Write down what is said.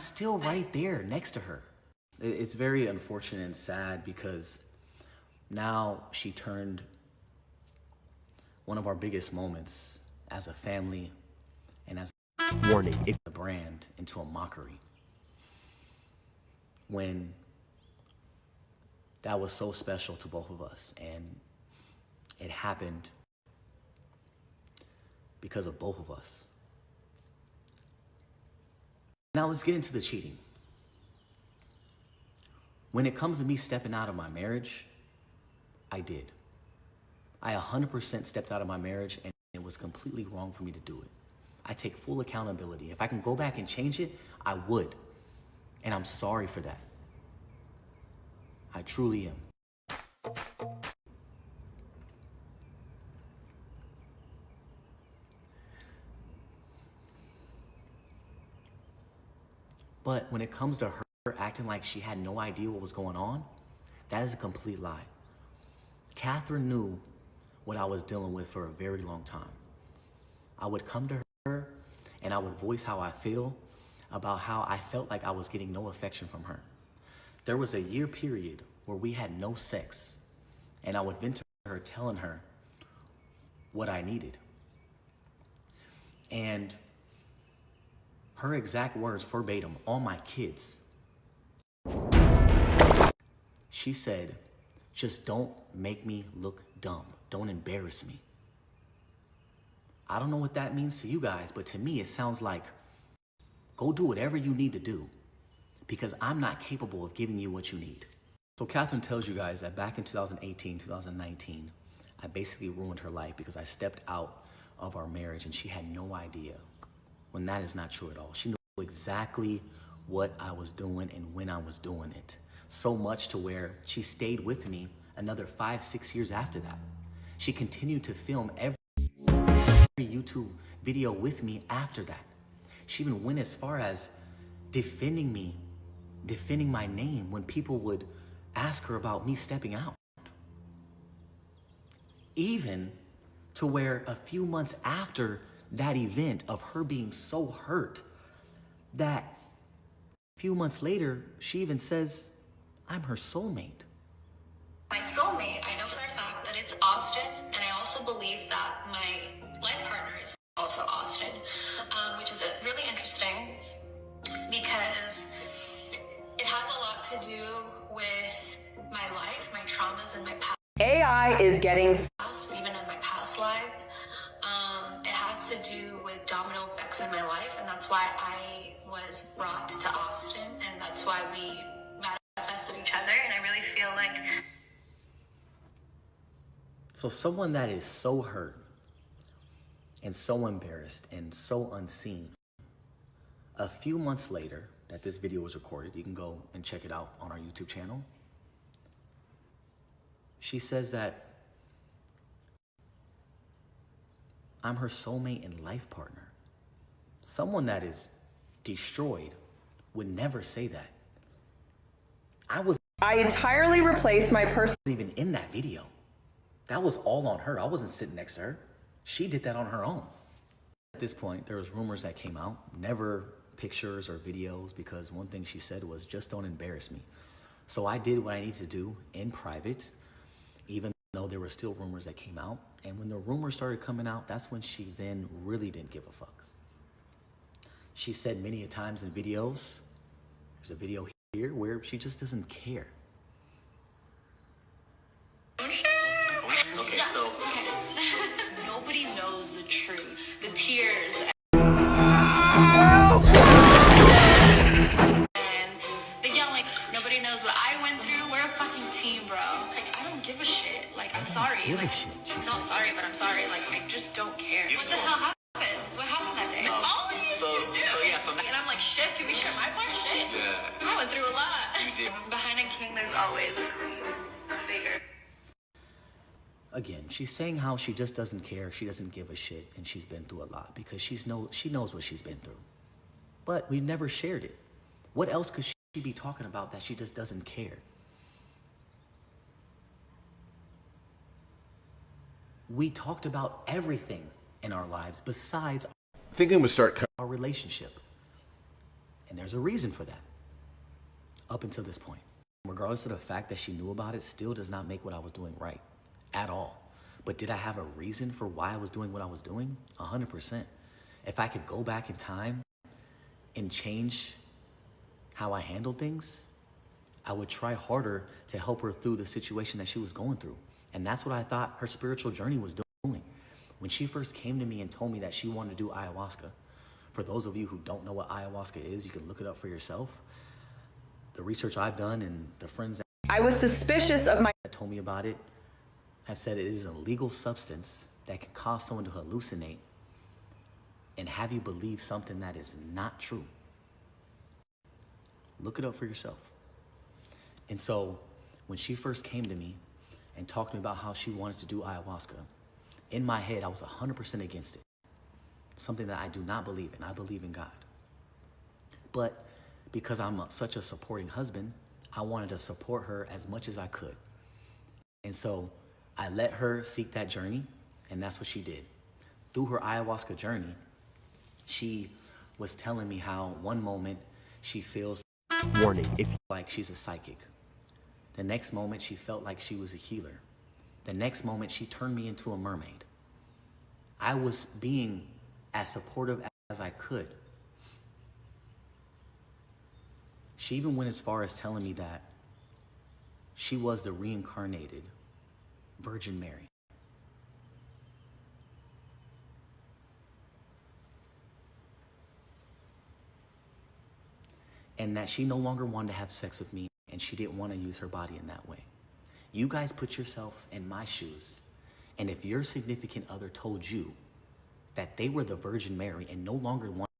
still right there next to her. It's very unfortunate and sad because now she turned one of our biggest moments as a family and as a brand into a mockery. When that was so special to both of us, and it happened because of both of us. Now let's get into the cheating. When it comes to me stepping out of my marriage, I did. I 100% stepped out of my marriage, and it was completely wrong for me to do it. I take full accountability. If I can go back and change it, I would. And I'm sorry for that. I truly am. But when it comes to her acting like she had no idea what was going on, that is a complete lie. Catherine knew what I was dealing with for a very long time. I would come to her and I would voice how I feel about how I felt like I was getting no affection from her. There was a year period where we had no sex, and I would vent to her telling her what I needed. And her exact words verbatim on my kids, she said, "Just don't make me look dumb. Don't embarrass me." I don't know what that means to you guys, but to me it sounds like, go do whatever you need to do because I'm not capable of giving you what you need. So Catherine tells you guys that back in 2018, 2019, I basically ruined her life because I stepped out of our marriage and she had no idea, when that is not true at all. She knew exactly what I was doing and when I was doing it. So much to where she stayed with me another 5-6 years after that. She continued to film every YouTube video with me after that. She even went as far as defending me, defending my name when people would ask her about me stepping out. Even to where a few months after that event of her being so hurt, that a few months later, she even says, I'm her soulmate. My soulmate, I know for a fact that it's Austin, and I also believe that my life partner is also Austin, which is really interesting because it has a lot to do with my life, my traumas, and my past. AI is getting Even in my past life, it has to do with domino effects in my life, and that's why I was brought to Austin, and that's why we manifested each other, and I really feel like... So someone that is so hurt and so embarrassed and so unseen, a few months later that this video was recorded, you can go and check it out on our YouTube channel, she says that I'm her soulmate and life partner. Someone that is destroyed would never say that. I entirely replaced my person. Even in that video. That was all on her. I wasn't sitting next to her. She did that on her own. At this point, there was rumors that came out, never pictures or videos, because one thing she said was, just don't embarrass me. So I did what I needed to do in private, even though there were still rumors that came out. And when the rumors started coming out, that's when she then really didn't give a fuck. She said many a times in videos, there's a video here where she just doesn't care. Okay, so nobody knows the truth. The tears and the yelling. Nobody knows what I went through. We're a fucking team, bro. Like, I don't give a shit. Like, I'm sorry. Give a like, shit, she not said. sorry, but I'm sorry. Like, I just don't care. What the hell happened? What happened that day? And I'm like, shit, can we share my part? Shit. Yeah. I went through a lot. Behind a king, there's always bigger. Again, she's saying how she just doesn't care, she doesn't give a shit, and she's been through a lot because she knows what she's been through. But we've never shared it. What else could she be talking about that she just doesn't care? We talked about everything in our lives besides thinking would start our relationship. And there's a reason for that up until this point. Regardless of the fact that she knew about it, still does not make what I was doing right at all. But did I have a reason for why I was doing what I was doing? 100%. If I could go back in time and change how I handled things, I would try harder to help her through the situation that she was going through. And that's what I thought her spiritual journey was doing. When she first came to me and told me that she wanted to do ayahuasca, for those of you who don't know what ayahuasca is, you can look it up for yourself. The research I've done and the friends that I was suspicious of my told me about it have said it is a legal substance that can cause someone to hallucinate and have you believe something that is not true. Look it up for yourself. And so when she first came to me and talked to me about how she wanted to do ayahuasca, in my head, I was 100% against it. Something that I do not believe in. I believe in God. But because I'm such a supporting husband, I wanted to support her as much as I could. And so I let her seek that journey, and that's what she did. Through her ayahuasca journey, she was telling me how one moment she feels Warning, if like she's a psychic. The next moment she felt like she was a healer. The next moment she turned me into a mermaid. I was being as supportive as I could. She even went as far as telling me that she was the reincarnated Virgin Mary. And that she no longer wanted to have sex with me and she didn't want to use her body in that way. You guys put yourself in my shoes, and if your significant other told you that they were the Virgin Mary and no longer wanted